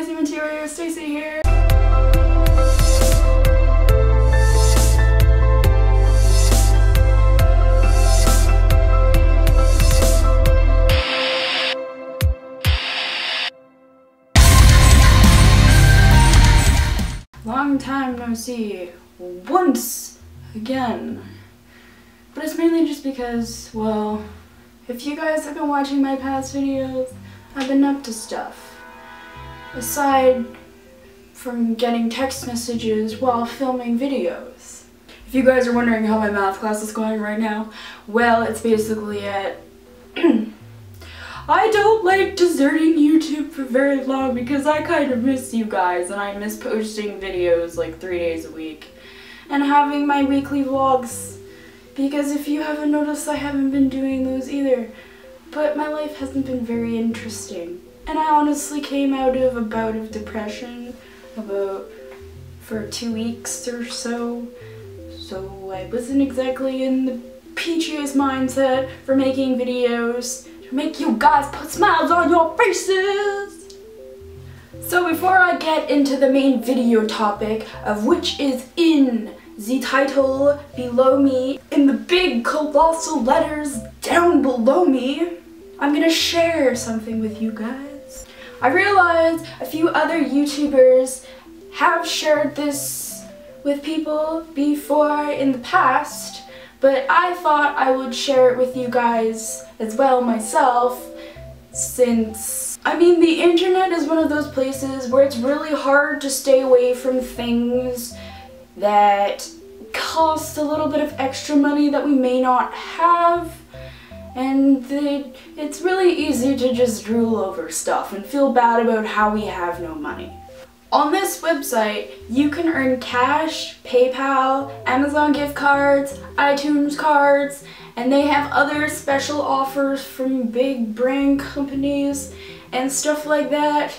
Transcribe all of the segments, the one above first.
crazy Mintyoreos, Stacy here. Long time no see, once again. But it's mainly just because, well, if you guys have been watching my past videos, I've been up to stuff. Aside from getting text messages while filming videos. If you guys are wondering how my math class is going right now, well, it's basically at I don't like deserting YouTube for very long because I kind of miss you guys and I miss posting videos like 3 days a week and having my weekly vlogs, because if you haven't noticed, I haven't been doing those either. But my life hasn't been very interesting, and I honestly came out of a bout of depression for 2 weeks or so I wasn't exactly in the peachiest mindset for making videos to make you guys put smiles on your faces. So before I get into the main video topic, of which is in the title below me, in the big colossal letters down below me, I'm gonna share something with you guys. I realized a few other YouTubers have shared this with people before in the past, but I thought I would share it with you guys as well myself, since, I mean, the internet is one of those places where it's really hard to stay away from things that cost a little bit of extra money that we may not have, and it's really easy to just drool over stuff and feel bad about how we have no money. On this website, you can earn cash, PayPal, Amazon gift cards, iTunes cards, and they have other special offers from big brand companies and stuff like that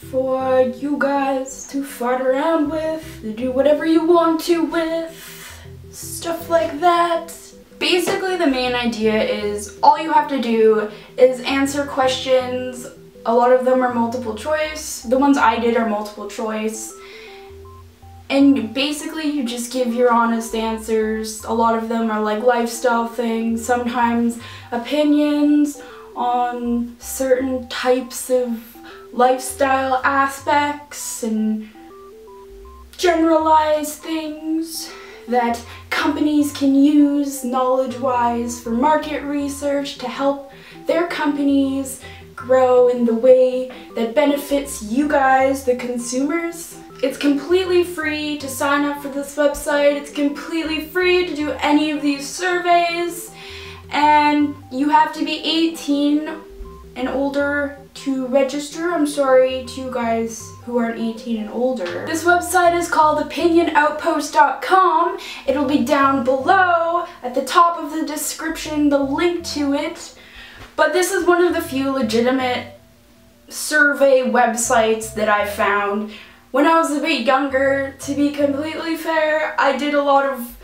for you guys to fart around with, to do whatever you want to with, stuff like that. Basically, the main idea is all you have to do is answer questions. A lot of them are multiple choice. The ones I did are multiple choice. And basically you just give your honest answers. A lot of them are like lifestyle things, sometimes opinions on certain types of lifestyle aspects and generalized things that companies can use knowledge-wise for market research to help their companies grow in the way that benefits you guys, the consumers. It's completely free to sign up for this website. It's completely free to do any of these surveys, and you have to be 18 and older to register. I'm sorry to you guys who aren't 18 and older. This website is called opinionoutpost.com. It'll be down below at the top of the description, the link to it. But this is one of the few legitimate survey websites that I found. When I was a bit younger, to be completely fair, I did a lot of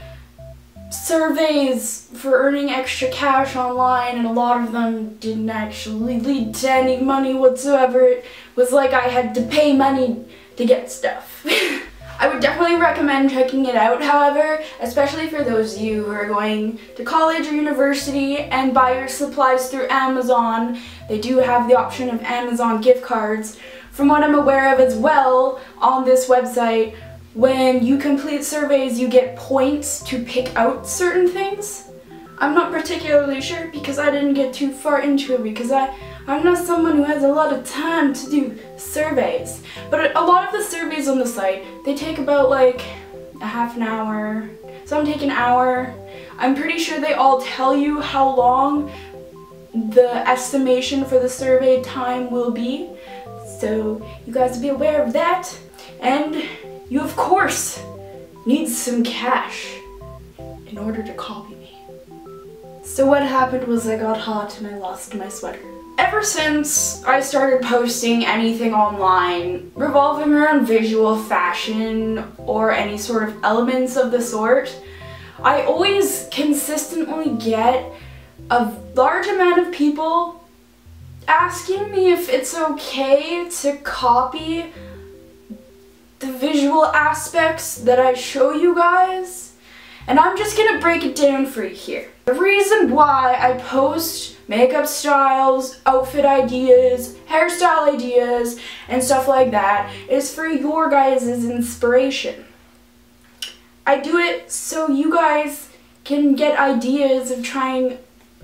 surveys for earning extra cash online, and a lot of them didn't actually lead to any money whatsoever. It was like I had to pay money to get stuff. I would definitely recommend checking it out, however, especially for those of you who are going to college or university and buy your supplies through Amazon. They do have the option of Amazon gift cards. From what I'm aware of as well, on this website, when you complete surveys, you get points to pick out certain things. I'm not particularly sure because I didn't get too far into it, because I'm not someone who has a lot of time to do surveys. But a lot of the surveys on the site, they take about like a half an hour. Some take an hour. I'm pretty sure they all tell you how long the estimation for the survey time will be. So you guys be aware of that. And you of course need some cash in order to copy me. So what happened was I got hot and I lost my sweater. Ever since I started posting anything online revolving around visual fashion or any sort of elements of the sort, I always consistently get a large amount of people asking me if it's okay to copy the visual aspects that I show you guys, and I'm just gonna break it down for you here. The reason why I post makeup styles, outfit ideas, hairstyle ideas, and stuff like that is for your guys' inspiration. I do it so you guys can get ideas of trying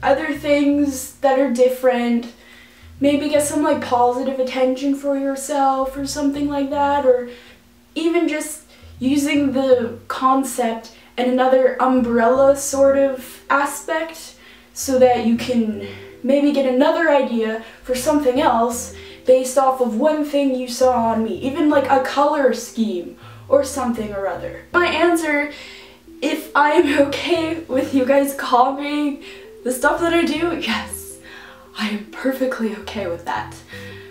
other things that are different, maybe get some like positive attention for yourself or something like that, or even just using the concept and another umbrella sort of aspect so that you can maybe get another idea for something else based off of one thing you saw on me, even like a color scheme or something or other. My answer, if I am okay with you guys copying the stuff that I do, yes, I am perfectly okay with that.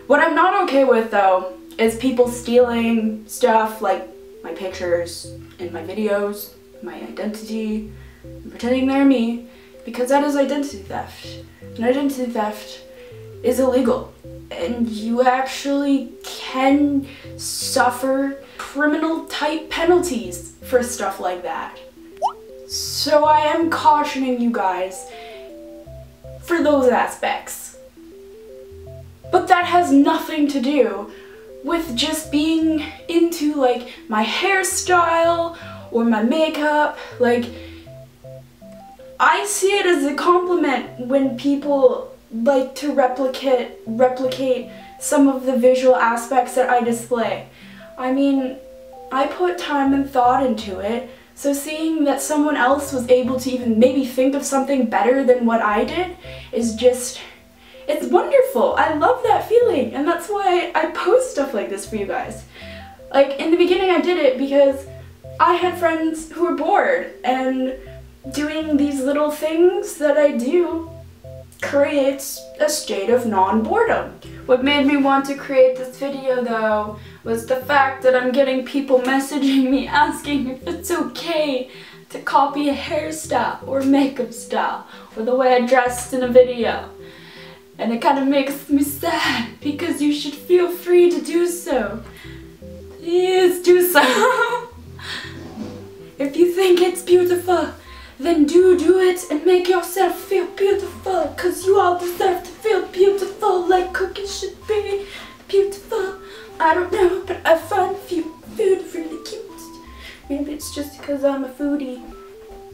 What I'm not okay with though is people stealing stuff like my pictures and my videos, my identity, and pretending they're me, because that is identity theft. And identity theft is illegal, and you actually can suffer criminal type penalties for stuff like that. So I am cautioning you guys for those aspects. But that has nothing to do with just being into like my hairstyle or my makeup. Like, I see it as a compliment when people like to replicate some of the visual aspects that I display. I mean, I put time and thought into it, so seeing that someone else was able to even maybe think of something better than what I did is just, it's wonderful. I love that feeling, and that's why I post stuff like this for you guys. Like, in the beginning I did it because I had friends who were bored, and doing these little things that I do creates a state of non-boredom. What made me want to create this video though was the fact that I'm getting people messaging me asking if it's okay to copy a hairstyle or makeup style or the way I dressed in a video. And it kind of makes me sad because you should feel free to do so. Please do so. If you think it's beautiful, then do it and make yourself feel beautiful, cause you all deserve to feel beautiful like cookies should be beautiful. I don't know, but I find food really cute. Maybe it's just because I'm a foodie.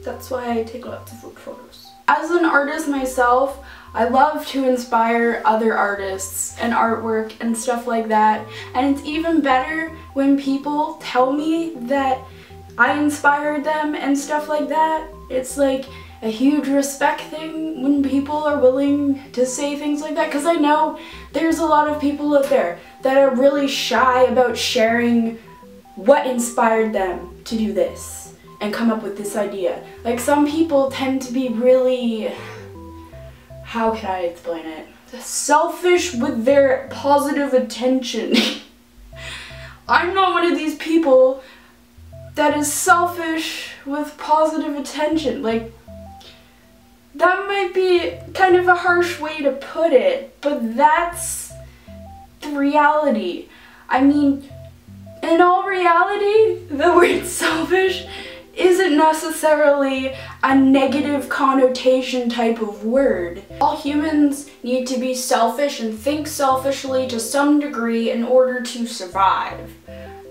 That's why I take lots of food photos. As an artist myself, I love to inspire other artists and artwork and stuff like that. And it's even better when people tell me that I inspired them and stuff like that. It's like a huge respect thing when people are willing to say things like that, because I know there's a lot of people out there that are really shy about sharing what inspired them to do this and come up with this idea. Like, some people tend to be really, how can I explain it? Selfish with their positive attention. I'm not one of these people that is selfish with positive attention. Like, that might be kind of a harsh way to put it, but that's the reality. I mean, in all reality, the word selfish isn't necessarily a negative connotation type of word. All humans need to be selfish and think selfishly to some degree in order to survive.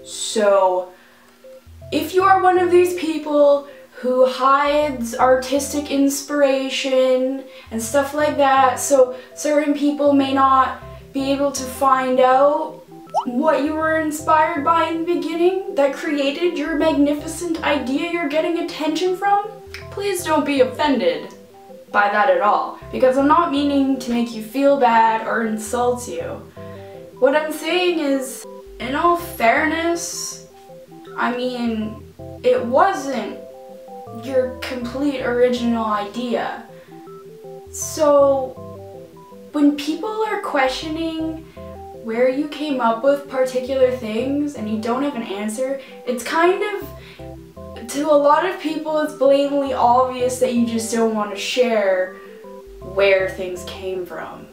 So, if you are one of these people who hides artistic inspiration and stuff like that, so certain people may not be able to find out what you were inspired by in the beginning that created your magnificent idea you're getting attention from, please don't be offended by that at all, because I'm not meaning to make you feel bad or insult you. What I'm saying is, in all fairness, I mean, it wasn't your complete original idea. So when people are questioning where you came up with particular things and you don't have an answer, it's kind of, to a lot of people, it's blatantly obvious that you just don't want to share where things came from.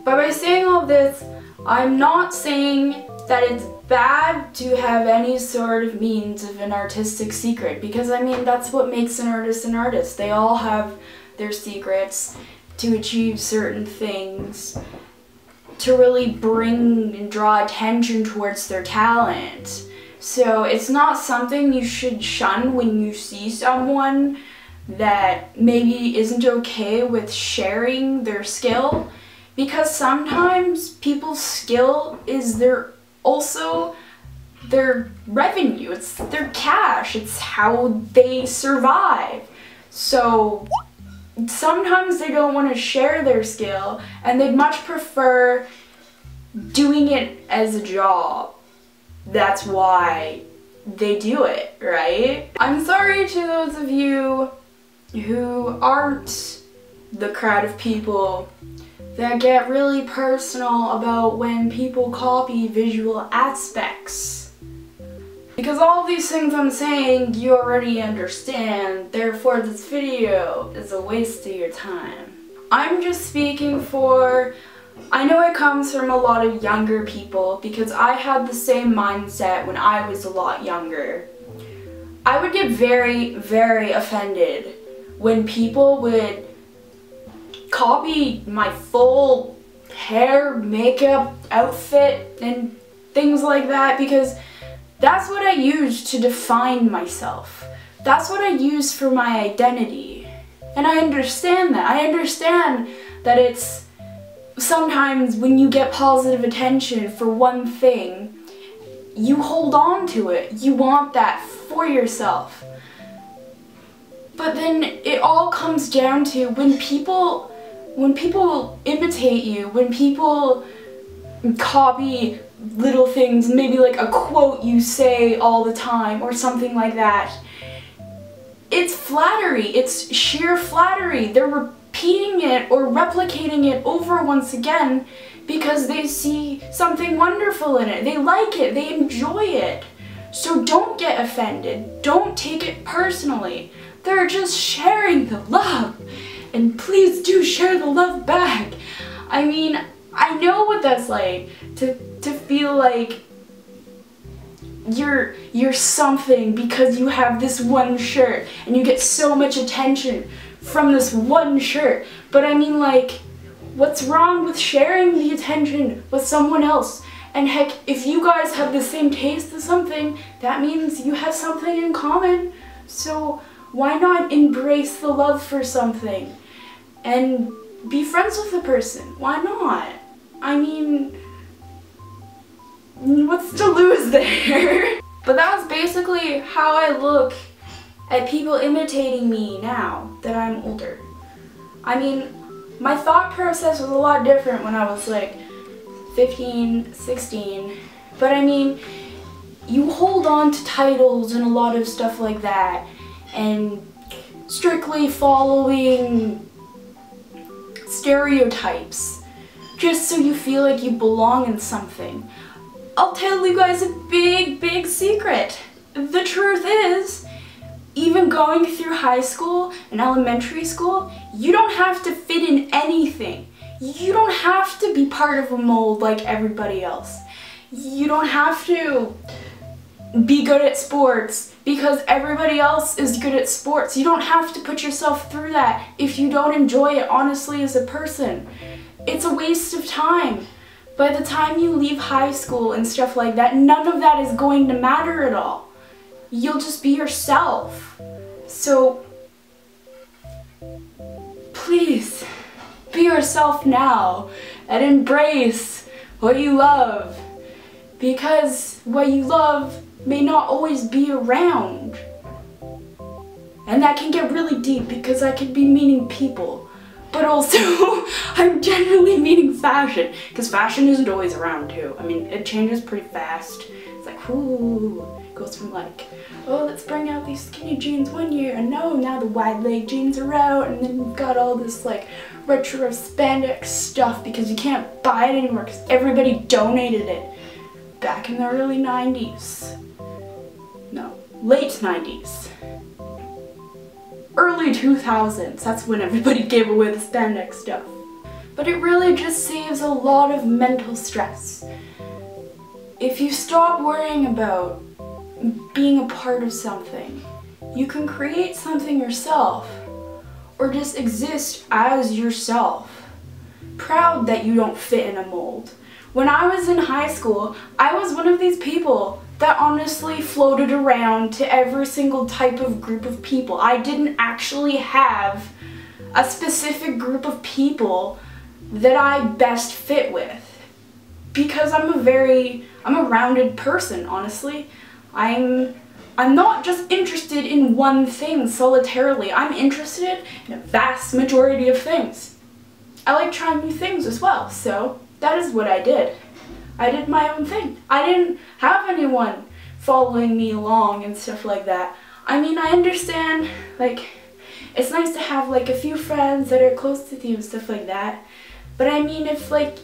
But by saying all this, I'm not saying that it's bad to have any sort of means of an artistic secret, because I mean that's what makes an artist an artist. They all have their secrets to achieve certain things, to really bring and draw attention towards their talent. So it's not something you should shun when you see someone that maybe isn't okay with sharing their skill, because sometimes people's skill is also their revenue, it's their cash, it's how they survive. So sometimes they don't want to share their skill and they'd much prefer doing it as a job. That's why they do it, right? I'm sorry to those of you who aren't the crowd of people that get really personal about when people copy visual aspects. Because all these things I'm saying you already understand, therefore this video is a waste of your time. I'm just speaking for, I know it comes from a lot of younger people because I had the same mindset when I was a lot younger. I would get very, very offended when people would copy my full hair, makeup, outfit, and things like that, because that's what I use to define myself. That's what I use for my identity. And I understand that. I understand that it's sometimes when you get positive attention for one thing, you hold on to it. You want that for yourself. But then it all comes down to when people imitate you, when people copy little things, maybe like a quote you say all the time or something like that, it's flattery, it's sheer flattery. They're repeating it or replicating it over once again because they see something wonderful in it. They like it, they enjoy it. So don't get offended, don't take it personally. They're just sharing the love. And please do share the love back. I mean, I know what that's like, to feel like you're something because you have this one shirt and you get so much attention from this one shirt. But I mean, like, what's wrong with sharing the attention with someone else? And heck, if you guys have the same taste as something, that means you have something in common. So why not embrace the love for something and be friends with the person? Why not? I mean, what's to lose there? But that was basically how I look at people imitating me now that I'm older. I mean, my thought process was a lot different when I was like 15, 16. But I mean, you hold on to titles and a lot of stuff like that, and strictly following stereotypes just so you feel like you belong in something. I'll tell you guys a big, big secret. The truth is, even going through high school and elementary school, you don't have to fit in anything. You don't have to be part of a mold like everybody else. You don't have to be good at sports because everybody else is good at sports. You don't have to put yourself through that if you don't enjoy it honestly as a person. It's a waste of time. By the time you leave high school and stuff like that, none of that is going to matter at all. You'll just be yourself. So, please, be yourself now and embrace what you love. Because what you love may not always be around. And that can get really deep because I could be meaning people. But also, I'm generally meaning fashion, because fashion isn't always around too. I mean, it changes pretty fast. It's like, ooh, it goes from like, oh, let's bring out these skinny jeans one year, and no, now the wide leg jeans are out, and then we've got all this like retro spandex stuff because you can't buy it anymore because everybody donated it back in the early 90s. No, late 90s. Early 2000s, that's when everybody gave away the spandex stuff. but it really just saves a lot of mental stress. If you stop worrying about being a part of something, you can create something yourself, or just exist as yourself, proud that you don't fit in a mold. When I was in high school, I was one of these people that honestly floated around to every single type of group of people. I didn't actually have a specific group of people that I best fit with, because I'm a rounded person, honestly. I'm not just interested in one thing solitarily. I'm interested in a vast majority of things. I like trying new things as well, so that is what I did. I did my own thing. I didn't have anyone following me along and stuff like that. I mean, I understand, like, it's nice to have like a few friends that are close to you and stuff like that. But I mean, if like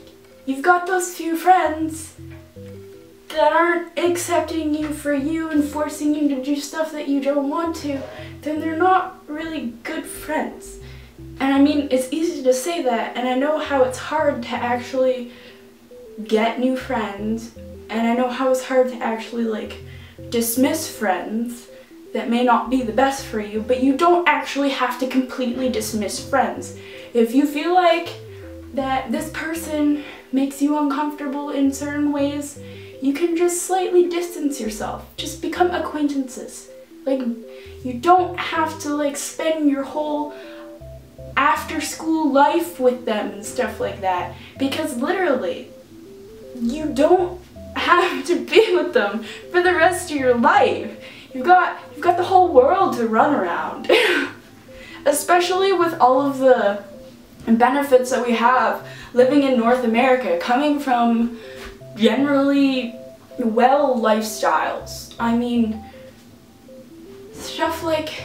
you've got those few friends that aren't accepting you for you and forcing you to do stuff that you don't want to, then they're not really good friends. And I mean, it's easy to say that, and I know how it's hard to actually get new friends, and I know how it's hard to actually like dismiss friends that may not be the best for you, but you don't actually have to completely dismiss friends. If you feel like that this person makes you uncomfortable in certain ways, you can just slightly distance yourself. Just become acquaintances. Like, you don't have to like spend your whole after school life with them and stuff like that, because literally you don't have to be with them for the rest of your life. You've got the whole world to run around. Especially with all of the benefits that we have living in North America, coming from generally well lifestyles. I mean, stuff like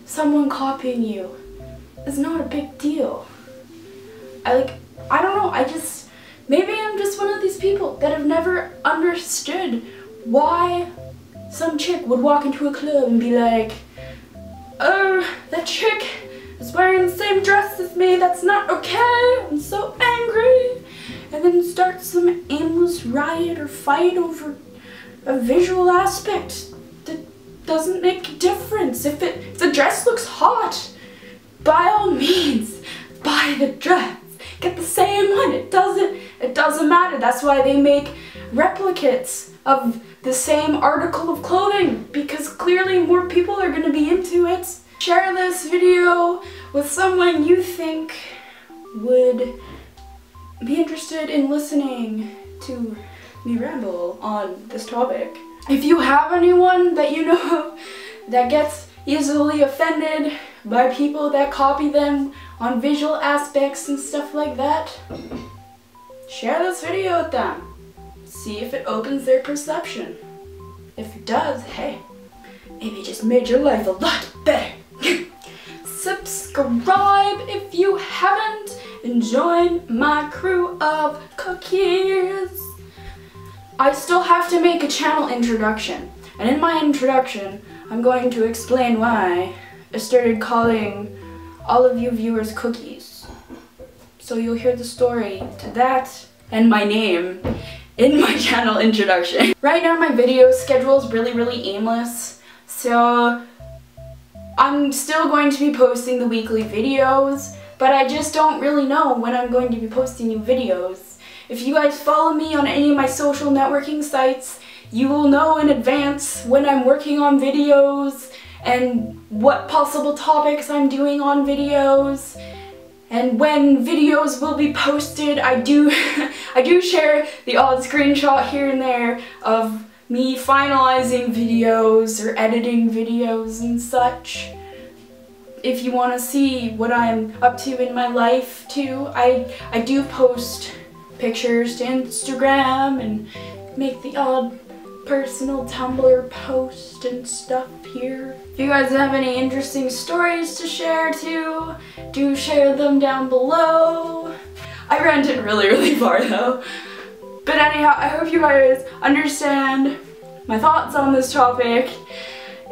someone copying you is not a big deal. I don't know, maybe I'm just one of these people that have never understood why some chick would walk into a club and be like, oh, that chick is wearing the same dress as me, that's not okay, I'm so angry, and then start some aimless riot or fight over a visual aspect that doesn't make a difference. If the dress looks hot, by all means, buy the dress. Get the same one. It doesn't matter. That's why they make replicates of the same article of clothing, because clearly more people are going to be into it. Share this video with someone you think would be interested in listening to me ramble on this topic. If you have anyone that you know that gets easily offended by people that copy them on visual aspects and stuff like that, share this video with them. See if it opens their perception. If it does, hey, maybe it just made your life a lot better. Subscribe if you haven't, and join my crew of cookies. I still have to make a channel introduction, and in my introduction I'm going to explain why I started calling all of you viewers cookies. So you'll hear the story to that and my name in my channel introduction. Right now my video schedule is really aimless, so I'm still going to be posting the weekly videos, but I just don't really know when I'm going to be posting new videos. If you guys follow me on any of my social networking sites, you will know in advance when I'm working on videos and what possible topics I'm doing on videos, and when videos will be posted. I do share the odd screenshot here and there of me finalizing videos or editing videos and such. If you want to see what I'm up to in my life too, I do post pictures to Instagram and make the odd personal Tumblr post and stuff here. If you guys have any interesting stories to share too, do share them down below. I ranted really far though. But anyhow, I hope you guys understand my thoughts on this topic.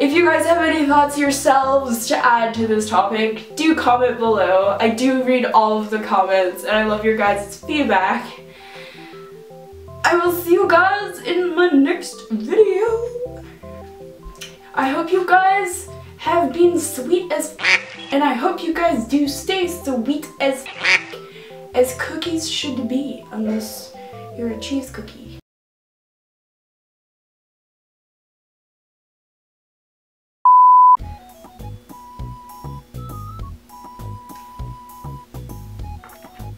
If you guys have any thoughts yourselves to add to this topic, do comment below. I do read all of the comments and I love your guys' feedback. I will see you guys in my next video. I hope you guys have been sweet as and I hope you guys do stay sweet as cookies should be, unless you're a cheese cookie.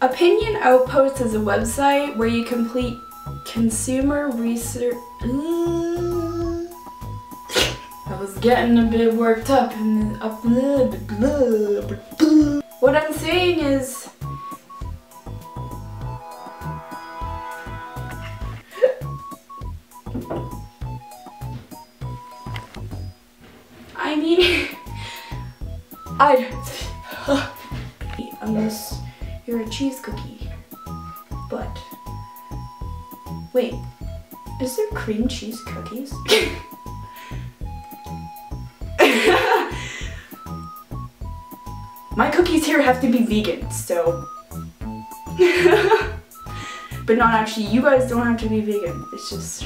Opinion Outpost is a website where you complete consumer research. I was getting a bit worked up and what I'm saying is I mean unless you're a cheese cookie. But wait, is there cream cheese cookies? My cookies here have to be vegan, so but not actually, you guys don't have to be vegan. It's just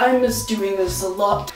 I miss doing this a lot.